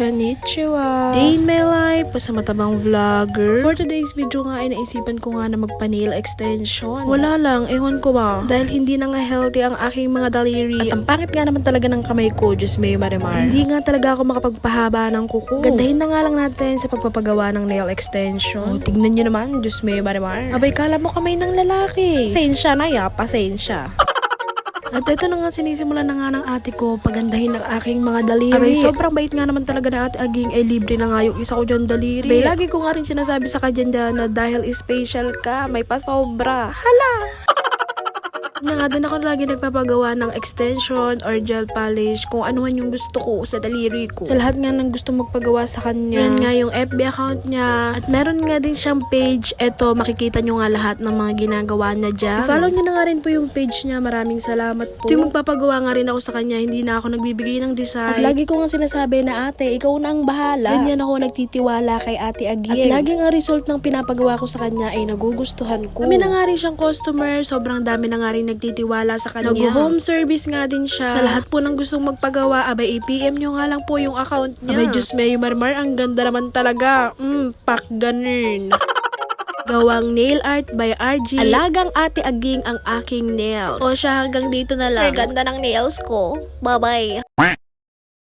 Konnichiwa! Day in my life, sa matabang vlogger. For today's video nga ay naisipan ko nga na magpa-nail extension. Wala lang, ewan ko ba. Dahil hindi na nga healthy ang aking mga daliri. At ang pangit nga naman talaga ng kamay ko, Diyos may marimar. Hindi nga talaga ako makapagpahaba ng kuko. Gandahin na nga lang natin sa pagpapagawa ng nail extension. Oh, tignan nyo naman, Diyos may marimar. Abay, kala mo kamay ng lalaki. Pasensya na ya, pasensya. At ito na nga, sinisimulan na nga ng ate ko pagandahin ng aking mga daliri. Abay, sobrang bait nga naman talaga na ate Aging, ay libre na nga yung isa ko dyan daliri. Abay, lagi ko nga rin sinasabi sa kanya na dahil special ka, may pasobra. Hala! Na nga din ako lagi nagpapagawa ng extension or gel polish kung ano man yung gusto ko sa daliri ko. Sa lahat nga ng gusto magpagawa sa kanya. Yan nga yung FB account niya. At meron nga din siyang page. Eto, makikita nyo nga lahat ng mga ginagawa niya dyan. I-follow nyo na nga rin po yung page niya. Maraming salamat po. Yung magpapagawa nga rin ako sa kanya, hindi na ako nagbibigay ng design. At lagi ko nga sinasabi na ate, ikaw na ang bahala. Ganyan ako nagtitiwala kay ate Aging. At lagi nga result ng pinapagawa ko sa kanya ay nagugustuhan ko. Kami na nga rin siyang customer. Sobrang dami na nga rin nagtitiwala sa kanya. Nag-home service nga din siya. Sa lahat po ng gustong magpagawa, abay i-PM nyo nga lang po yung account niya. Abay, Diyos may marmar, ang ganda naman talaga. Pak ganun. Gawang nail art by RG. Alagang ate Aging ang aking nails. O siya, hanggang dito na lang. Ganda ng nails ko. Bye-bye.